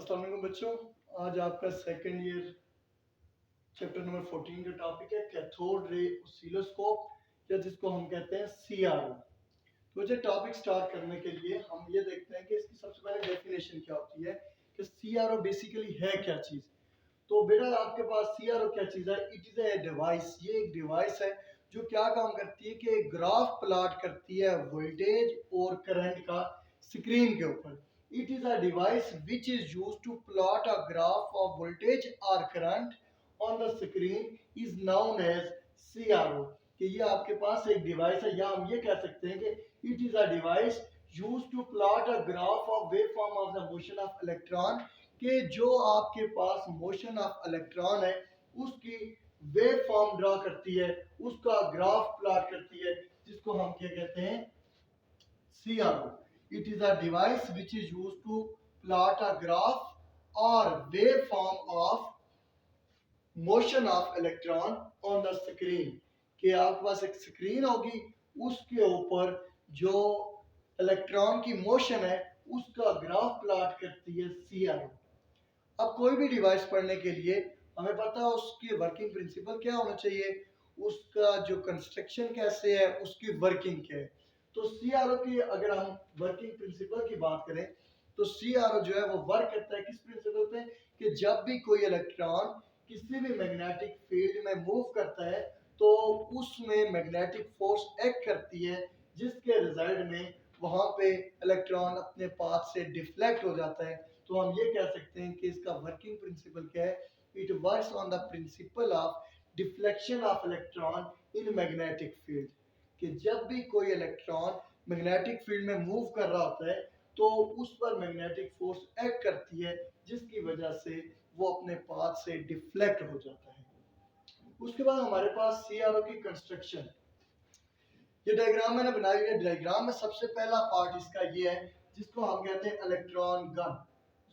अस्सलाम वालेकुम बच्चों। आज आपका सेकंड ईयर चैप्टर नंबर 14 का टॉपिक है कैथोड रे ऑसिलोस्कोप या जिसको हम कहते हैं सीआरओ। तो बच्चे टॉपिक स्टार्ट करने के लिए हम ये देखते हैं कि इसकी सबसे पहले डेफिनेशन क्या होती है कि सीआरओ बेसिकली है क्या चीज़। तो बेटा आपके पास सीआरओ क्या चीज़ है? It is a device. ये एक डिवाइस है जो क्या काम करती है कि ग्राफ प्लॉट करती है वोल्टेज और करंट का स्क्रीन के ऊपर। It is a device which is used to plot a graph of voltage or current on the screen is known as CRO। कि ये आपके पास एक डिवाइस है या हम ये कह सकते हैं कि it is a device used to plot a graph of waveform of the motion of electron। कि जो आपके पास motion of electron है उसकी वेव फॉर्म ड्रा करती है, उसका ग्राफ प्लॉट करती है, जिसको हम क्या कहते हैं? CRO। It is a device which is used to plot a graph or waveform of motion of electron on the screen। कि आपके पास एक स्क्रीन होगी, उसके ऊपर जो इलेक्ट्रॉन की मोशन है उसका ग्राफ प्लॉट करती है CRO। अब कोई भी डिवाइस पढ़ने के लिए हमें पता है उसकी वर्किंग प्रिंसिपल क्या होना चाहिए, उसका जो कंस्ट्रक्शन कैसे है, उसकी वर्किंग क्या है। तो सीआरओ की अगर हम वर्किंग प्रिंसिपल की बात करें तो सीआरओ जो है वो वर्क करता है किस प्रिंसिपल पे कि जब भी कोई इलेक्ट्रॉन किसी भी मैग्नेटिक फील्ड में मूव करता है तो उसमें मैग्नेटिक फोर्स एक्ट करती है, जिसके रिजल्ट में वहां पे इलेक्ट्रॉन अपने पाथ से डिफ्लेक्ट हो जाता है। तो हम ये कह सकते हैं कि इसका वर्किंग प्रिंसिपल क्या है? It works on the principle of deflection of electron in magnetic field. कि जब भी कोई इलेक्ट्रॉन मैग्नेटिक फील्ड में मूव कर रहा होता है तो उस पर मैग्नेटिक फोर्स एक्ट करती है, जिसकी वजह से वो अपने पाथ से डिफ्लेक्ट हो जाता है। उसके बाद हमारे पास सीआरओ की कंस्ट्रक्शन। ये डायग्राम मैंने बनाई हुई है। डायग्राम में सबसे पहला पार्ट इसका ये है जिसको हम कहते हैं इलेक्ट्रॉन गन।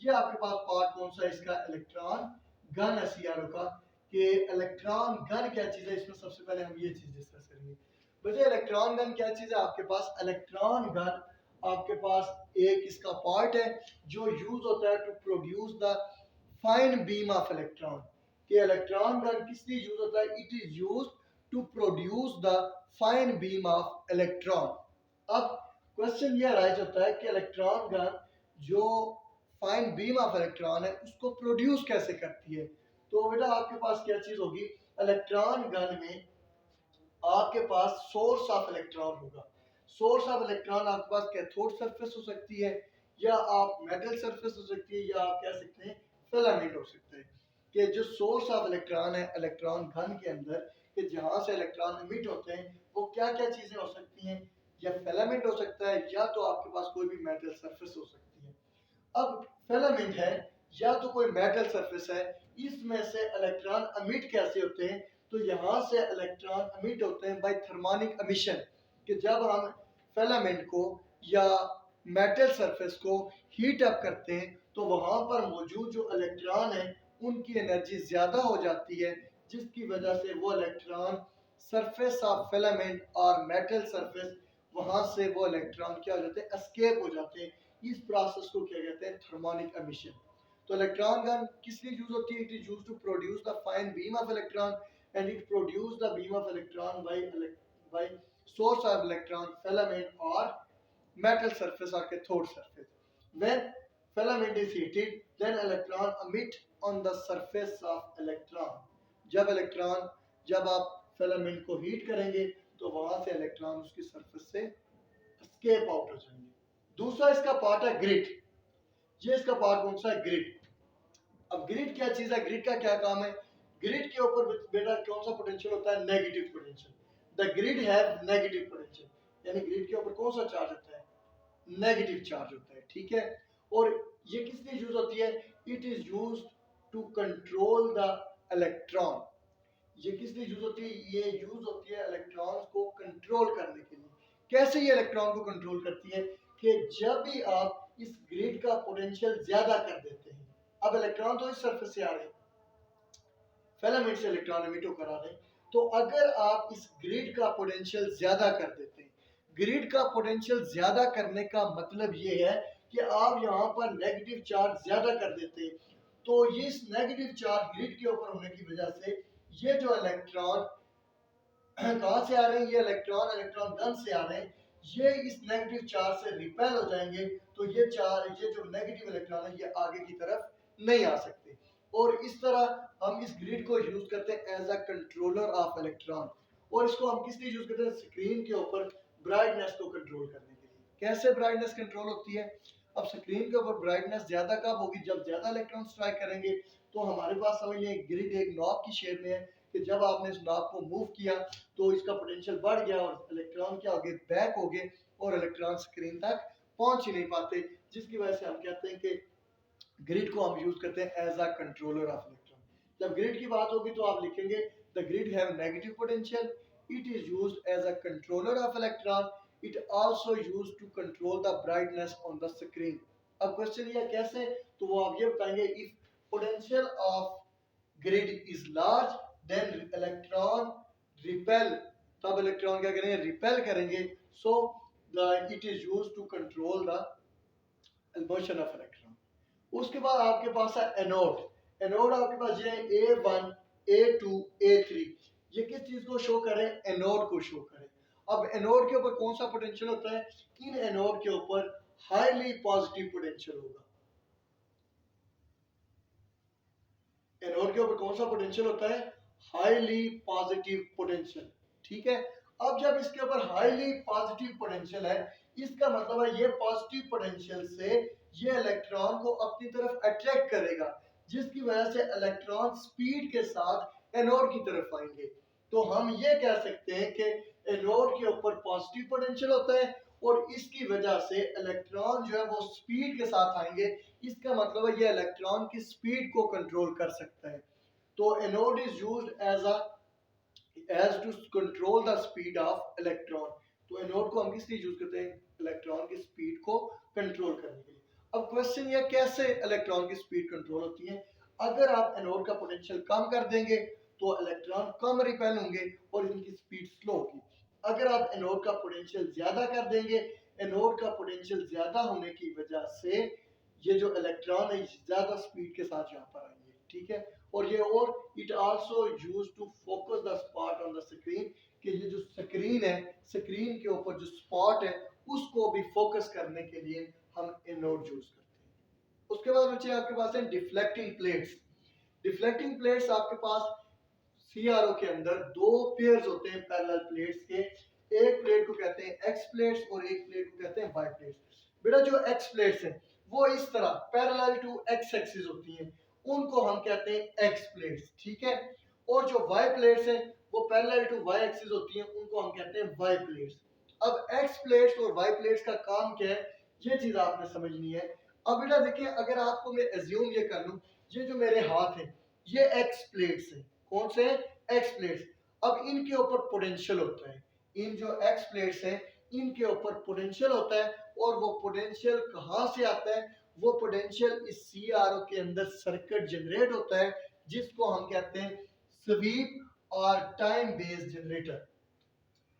ये आपके पास पार्ट कौन सा है इसका? इलेक्ट्रॉन गन है सीआरओ का। कि इलेक्ट्रॉन गन क्या चीज है, इसमें सबसे पहले हम ये चीज डिस्कस करेंगे। वैसे इलेक्ट्रॉन गन क्या चीज है? आपके पास इलेक्ट्रॉन गन आपके पास एक इसका पार्ट है जो यूज होता है to produce the fine beam of electron. कि इलेक्ट्रॉन गन किस लिए यूज होता है? It is use to produce the fine beam of electron. अब क्वेश्चन ये राइज होता है कि इलेक्ट्रॉन गन जो फाइन बीम ऑफ इलेक्ट्रॉन है उसको प्रोड्यूस कैसे करती है। तो बेटा आपके पास क्या चीज होगी? इलेक्ट्रॉन गन में आपके पास सोर्स ऑफ इलेक्ट्रॉन होगा। सोर्स ऑफ इलेक्ट्रॉन आपके पास कैथोड सरफेस हो सकती है, या आप मेटल सरफेस हो सकती है, या आप कह सकते हैं फिलामेंट हो सकता है। कि जो सोर्स ऑफ इलेक्ट्रॉन है इलेक्ट्रॉन गन के अंदर, कि जहां से इलेक्ट्रॉन एमिट होते हैं, वो क्या क्या चीजें हो सकती हैं? या फिलामेंट हो सकता है, या तो आपके पास कोई भी मेटल सरफेस हो सकती है। अब फिलामेंट है या तो कोई मेटल सरफेस है, इसमें से इलेक्ट्रॉन एमिट कैसे होते हैं? तो यहाँ से इलेक्ट्रॉन एमिट होते हैं बाय थर्मोनिक एमिशन। कि जब हम फिलामेंट को या मेटल सरफेस को हीट अप करते हैं तो वहां पर मौजूद जो इलेक्ट्रॉन है उनकी एनर्जी ज्यादा हो जाती है, जिसकी वजह से वो इलेक्ट्रॉन सरफेस ऑफ फिलामेंट और मेटल सरफेस वहां से वो इलेक्ट्रॉन क्या हो जाते हैं? एस्केप हो जाते हैं। इस प्रोसेस को क्या कहते हैं? Thermionic emission. तो इलेक्ट्रॉन गन किस लिए यूज होती है? It is used to produce the fine beam of electron and it produce the beam of electron by source of electron filament or metal surface or cathode surface. When filament is heated, then electron emit on the surface of electron। जब आप filament को heat करेंगे तो वहां से electron उसकी surface से escape out हो जाएंगे। दूसरा इसका पार्ट है ग्रिड। ये इसका पार्ट कौन सा है? ग्रिड। अब ग्रिड क्या चीज है? ग्रिड का क्या काम है? ग्रिड के ऊपर बेटा कौन सा पोटेंशियल होता है? Negative potential. The grid have negative potential. यानी ग्रिड के ऊपर कौन सा चार्ज होता है? नेगेटिव चार्ज होता है। ठीक है। और ये किस लिए यूज होती है? It is used to control the electron. ये किस लिए यूज होती है? ये यूज होती है इलेक्ट्रॉन्स को कंट्रोल करने के लिए। कैसे ये इलेक्ट्रॉन को कंट्रोल करती है? कि जब भी आप इस ग्रिड का पोटेंशियल ज्यादा कर देते हैं, अब इलेक्ट्रॉन तो इस सरफेस से आ रहे हैं, फिलामेंट से इलेक्ट्रॉन एमिट होकर आ रहे हैं, तो अगर आप इस ग्रिड का पोटेंशियल ज्यादा कर देते हैं, ग्रिड का पोटेंशियल ज्यादा करने का मतलब ये है कि आप यहाँ पर नेगेटिव चार्ज ज्यादा कर देते, तो ये इस नेगेटिव चार्ज ग्रिड के ऊपर होने की वजह से ये जो इलेक्ट्रॉन कहाँ से आ रहे हैं, ये इलेक्ट्रॉन इलेक्ट्रॉन गन से आ रहे हैं, ये इस नेगेटिव चार्ज से रिपेल हो जाएंगे, तो ये जो नेगेटिव इलेक्ट्रॉन है ये आगे की तरफ नहीं आ सकते। और इस तरह हम इस ग्रिड को यूज करते हैं as a controller of electron. और इसको हम किस लिए यूज करते हैं, स्क्रीन के ऊपर ब्राइटनेस को कंट्रोल करने के लिए। कैसे ब्राइटनेस कंट्रोल होती है, अब स्क्रीन के ऊपर ब्राइटनेस ज्यादा कब होगी, जब ज्यादा इलेक्ट्रॉन स्ट्राइक करेंगे। तो हमारे पास समझ लें ग्रिड एक नॉब की शेप में है कि जब आपने इस नॉब को मूव किया तो इसका पोटेंशियल बढ़ गया और इलेक्ट्रॉन के आगे बैक हो गए और इलेक्ट्रॉन स्क्रीन तक पहुंच ही नहीं पाते, जिसकी वजह से हम कहते हैं कि ग्रिड को हम यूज करते हैं as a controller of electron. जब ग्रिड की बात होगी तो आप लिखेंगे the grid have negative potential, it is used as a controller of electron, it also used to control the brightness on the screen. अब क्वेश्चन ये कैसे, तो वो आप ये बताएंगे if potential of grid is large then electron repel, तब electron क्या करेंगे, रिपेल करेंगे। So the it is used to control the motion of electron. उसके बाद आपके पास है एनोड। एनोड आपके पास ये है A1 A2 A3, ये किस चीज को शो करें, एनोड को शो करें। अब एनोड के ऊपर कौन सा पोटेंशियल होता है, इन एनोड के ऊपर हाईली पॉजिटिव पोटेंशियल होगा। एनोड के ऊपर कौन सा पोटेंशियल होता है, हाईली पॉजिटिव पोटेंशियल। ठीक है, अब जब इसके ऊपर हाईली पॉजिटिव पोटेंशियल है, इसका मतलब है ये पॉजिटिव पोटेंशियल से ये इलेक्ट्रॉन को अपनी तरफ अट्रैक्ट करेगा, जिसकी वजह से इलेक्ट्रॉन स्पीड के साथ एनोड की तरफ आएंगे। तो हम ये कह सकते हैं कि एनोड के ऊपर पॉजिटिव पोटेंशियल होता है और इसकी वजह से इलेक्ट्रॉन जो है वो स्पीड के साथ आएंगे, इसका मतलब है ये इलेक्ट्रॉन की स्पीड को कंट्रोल कर सकता है। तो anode is used as to control the speed of electron. तो एनोड को हम किस लिए यूज करते हैं, इलेक्ट्रॉन की स्पीड को कंट्रोल करने के लिए। अब क्वेश्चन ये कैसे इलेक्ट्रॉन की स्पीड कंट्रोल होती है, अगर आप एनोड का पोटेंशियल कम कर देंगे तो इलेक्ट्रॉन कम रिपेल होंगे और इनकी स्पीड स्लो होगी। अगर आप एनोड का पोटेंशियल ज्यादा कर देंगे, एनोड का पोटेंशियल ज्यादा होने की वजह से ये जो इलेक्ट्रॉन है ज्यादा स्पीड के साथ यहाँ पर आएंगे। ठीक है, और ये और it also use to focus the spot on the screen, कि ये जो स्क्रीन है, स्क्रीन के ऊपर जो स्पॉट है उसको भी फोकस करने के लिए हम एनोड यूज करते हैं। उसके बाद बच्चे आपके पास है डिफ्लेक्टिंग प्लेट्स। डिफ्लेक्टिंग प्लेट्स आपके पास सीआरओ के अंदर दो पेयर्स होते हैं पैरेलल प्लेट्स के, एक प्लेट को कहते हैं एक्स प्लेट्स और एक प्लेट को कहते हैं वाई प्लेट्स। बेटा जो एक्स प्लेट्स हैं वो इस तरह पैरेलल टू एक्स एक्सिस होती हैं, उनको हम कहते हैं एक्स प्लेट्स। ठीक है, और जो वाई प्लेट्स हैं वो पैरेलल टू वाई एक्सिस होती हैं, उनको हम कहते हैं वाई प्लेट्स। अब एक्स प्लेट्स और वाई प्लेट्स का काम क्या है, ये चीज आपने समझनी है। अब बेटा देखिए, अगर आपको मैं एज्यूम ये कर लूं ये जो मेरे हाथ हैं ये एक्स प्लेट्स हैं, कौन से एक्स प्लेट्स। अब इनके ऊपर पोटेंशियल होता है, इन जो एक्स प्लेट्स हैं इनके ऊपर पोटेंशियल होता है, और वो पोटेंशियल कहाँ से आता है, वो पोटेंशियल इस सीआरओ के अंदर सर्किट जनरेट होता है, जिसको हम कहते हैं स्वीप और टाइम बेस्ड जनरेटर।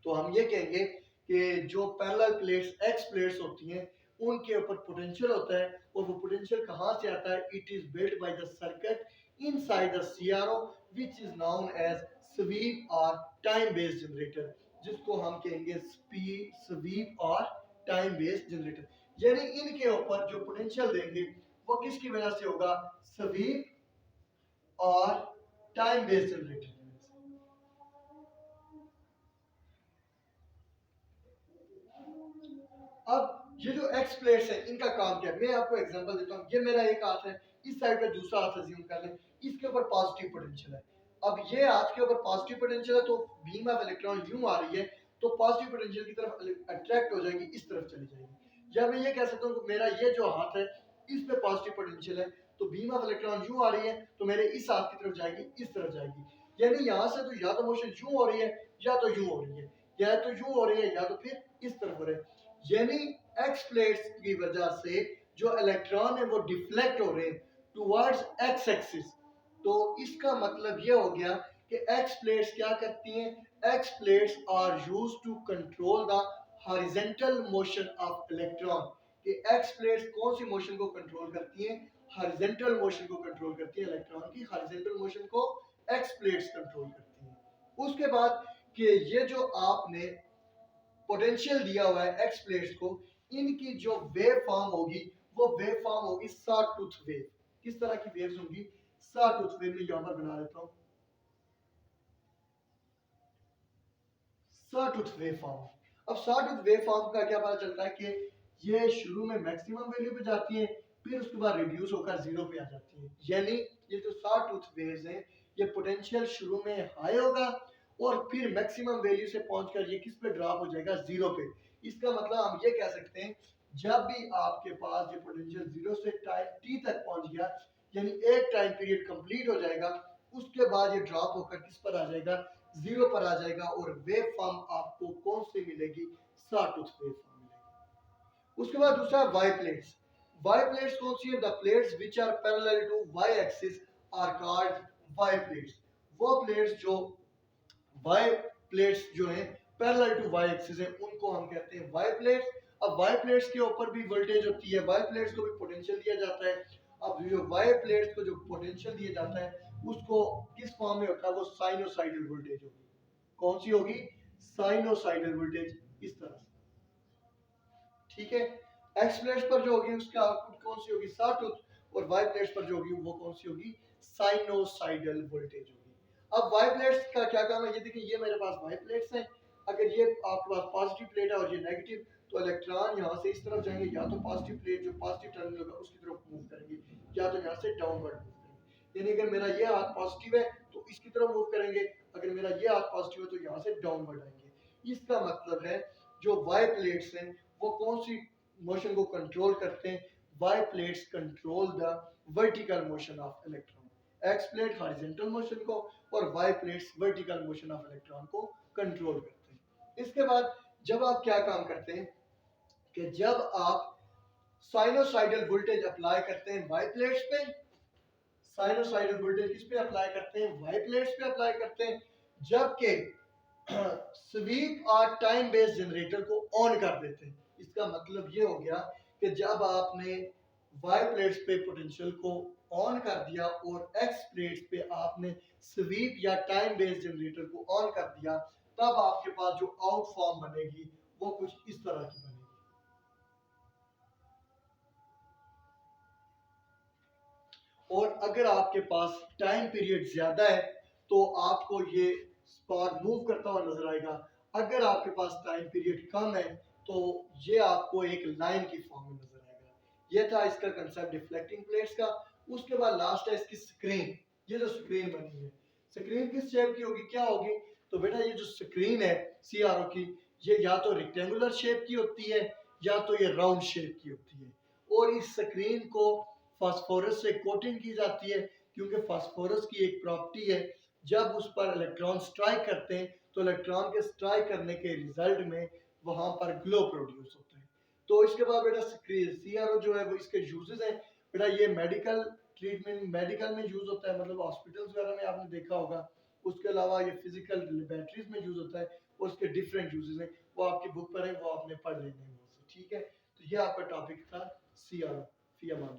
तो हम ये कहेंगे कि जो पैरेलल प्लेट्स एक्स प्लेट्स होती हैं उनके ऊपर पोटेंशियल होता है, और वो पोटेंशियल कहाँ से आता है, it is built by the circuit inside the CRO which is known as sweep और टाइम बेस्ड जनरेटर, जिसको हम कहेंगे स्वीप और टाइम बेस्ड जनरेटर। यानी इनके ऊपर जो पोटेंशियल देंगे वो किसकी वजह से होगा, स्वीप और टाइम बेस्ड जनरेटर। अब ये जो एक्स प्लेट्स है इनका काम क्या है, मैं आपको एग्जांपल देता हूँ। ये मेरा एक हाथ है, इस साइड पे दूसरा हाथ अज्यूम कर लें, इसके ऊपर पॉजिटिव पोटेंशियल है। अब ये हाथ के ऊपर पॉजिटिव पोटेंशियल है तो बीम ऑफ इलेक्ट्रॉन यूं आ रही है, तो पॉजिटिव पोटेंशियल की तरफ अट्रैक्ट हो जाएगी, इस तरफ चली जाएगी। या मैं ये कह सकता हूँ कि मेरा ये जो हाथ है इस पे पॉजिटिव पोटेंशियल है, तो बीम ऑफ इलेक्ट्रॉन यूं आ रही है तो मेरे इस हाथ की तरफ जाएगी, इस तरफ जाएगी। यानी यहाँ से तो या तो मोशन यूं हो रही है या तो यूं हो रही है, या तो यूं हो रही है या तो फिर इस तरफ हो रही है। यानी एक्स प्लेट्स की वजह से जो इलेक्ट्रॉन है वो डिफ्लेक्ट हो रहे हैं टुवर्ड्स एक्स एक्सिस। तो इसका मतलब ये हो गया कि एक्स प्लेट्स क्या करती हैं, X plates are used to control the horizontal motion of electron. कि एक्स प्लेट्स कौन सी मोशन को कंट्रोल करती हैं, हॉरिजॉन्टल मोशन को कंट्रोल करती है इलेक्ट्रॉन की, हॉरिजॉन्टल मोशन को एक्स प्लेट्स कंट्रोल करती हैं। उसके बाद कि ये जो आपने पोटेंशियल दिया हुआ है एक्स प्लेट्स को, इनकी जो वेव फॉर्म होगी वो वेव फॉर्म होगी सॉ टूथ वेव। किस तरह की वेव्स होंगी, सॉ टूथ वेव में यहां पर बना देता हूं सॉ टूथ वेव फॉर्म। अब सॉ टूथ वेव फॉर्म का क्या पता चलता है कि ये शुरू में मैक्सिमम वैल्यू पे जाती है, फिर उसके बाद रिड्यूस होकर जीरो पे आ जाती है। यानी ये जो सॉ टूथ वेव्स हैं, ये पोटेंशियल शुरू में हाई होगा और फिर मैक्सिमम वैल्यू से पहुंचकर ये किस पे ड्रॉप हो जाएगा, जीरो पे। इसका मतलब हम ये कह सकते हैं जब भी आपके पास ये पोटेंशियल जीरो से टाइम टी तक पहुंच गया, यानी एक टाइम पीरियड कंप्लीट हो जाएगा, उसके बाद ये ड्रॉप होकर किस पर आ जाएगा, जीरो पर आ जाएगा और वेव फॉर्म आपको कौन सी मिलेगी, सॉ टूथ वेव फॉर्म मिलेगी। उसके बाद दूसरा वाई प्लेट्स। वाई प्लेट्स कौन सी है, the plates which are parallel to Y axis are called Y plates. वो प्लेट्स जो वाई प्लेट्स जो हैं पैरेलल टू वाई एक्सिस है, उनको हम कहते हैं वाई प्लेट्स। अब वाई प्लेट्स के ऊपर भी वोल्टेज होती है, वाई प्लेट्स को भी पोटेंशियल दिया जाता है। अब जो वाई प्लेट्स को जो पोटेंशियल दिया जाता है उसको किस फॉर्म में होता है, वो साइनोसाइडल वोल्टेज होगी। कौन सी होगी, साइनोसाइडल वोल्टेज, इस तरह से। ठीक है, एक्स प्लेट्स पर जो होगी उसका आउटपुट कौन सी होगी, सॉ टूथ, और वाई प्लेट्स पर जो होगी वो कौन सी होगी, साइनोसाइडल वोल्टेज होगी। अब वाई प्लेट्स का क्या काम है, ये देखिए ये मेरे पास वाई प्लेट्स हैं। अगर ये आपके पास पॉजिटिव प्लेट है और ये नेगेटिव, तो इलेक्ट्रॉन यहाँ से इस तरफ जाएंगे, या तो पॉजिटिव प्लेट जो पॉजिटिव टर्मिनल होगा उसकी तरफ मूव करेंगे, या तो यहाँ से डाउनवर्ड मूव करेंगे। यानी अगर मेरा ये हाथ पॉजिटिव है तो इसकी तरफ मूव करेंगे, अगर मेरा ये हाथ पॉजिटिव है तो यहाँ से डाउनवर्ड आएंगे। इसका मतलब है जो वाई प्लेट्स हैं वो कौन सी मोशन को कंट्रोल करते हैं, Y plates control the vertical motion of electron. X plate horizontal motion को और Y plates vertical motion of electron को कंट्रोल करते हैं। इसके बाद जब आप क्या काम करते हैं कि जब आप साइनोसाइडल वोल्टेज अप्लाई करते हैं वाई प्लेट्स पे, साइनोसाइडल वोल्टेज किस पे अप्लाई करते हैं, वाई प्लेट्स पे अप्लाई करते हैं, जबकि स्वीप और टाइम बेस्ड जनरेटर को ऑन कर देते हैं। इसका मतलब ये हो गया कि जब आपने वाई प्लेट्स पे पोटेंशियल को ऑन कर दिया और एक्स प्लेट्स पे आपने स्वीप या टाइम बेस्ड जनरेटर को ऑन कर दिया, तब आपके पास जो आउट फॉर्म बनेगी वो कुछ इस तरह की बनेगी। और अगर आपके पास टाइम पीरियड ज्यादा है तो आपको ये स्पॉट मूव करता हुआ नजर आएगा। अगर आपके पास टाइम पीरियड कम है तो ये आपको एक लाइन की फॉर्म में नजर आएगा। ये था इसका कंसेप्ट डिफ्लेक्टिंग प्लेट्स का। उसके बाद लास्ट है इसकी स्क्रीन। ये जो स्क्रीन बनी है, स्क्रीन किस शेप की होगी, क्या होगी, तो बेटा ये जो स्क्रीन है सीआरओ की, ये या तो रेक्टेंगुलर शेप की होती है या तो ये राउंड शेप की होती है। और इस स्क्रीन को फास्फोरस से कोटिंग की जाती है, क्योंकि फास्फोरस की एक प्रॉपर्टी है, जब उस पर इलेक्ट्रॉन स्ट्राइक करते हैं तो इलेक्ट्रॉन के स्ट्राइक करने के रिजल्ट में वहां पर ग्लो प्रोड्यूस होता है। तो इसके बाद बेटा सीआरओ जो है वो इसके यूजेस हैं। बेटा ये मेडिकल ट्रीटमेंट, मेडिकल में यूज होता है, मतलब हॉस्पिटल्स वगैरह में आपने देखा होगा। उसके अलावा ये फिजिकल लेबोरेटरीज में यूज होता है और उसके डिफरेंट यूजेस हैं, वो आपकी बुक पर है, वो आपने पढ़ लेने हैं। ठीक है, तो ये आपका टॉपिक था सीआरओ। फिया मान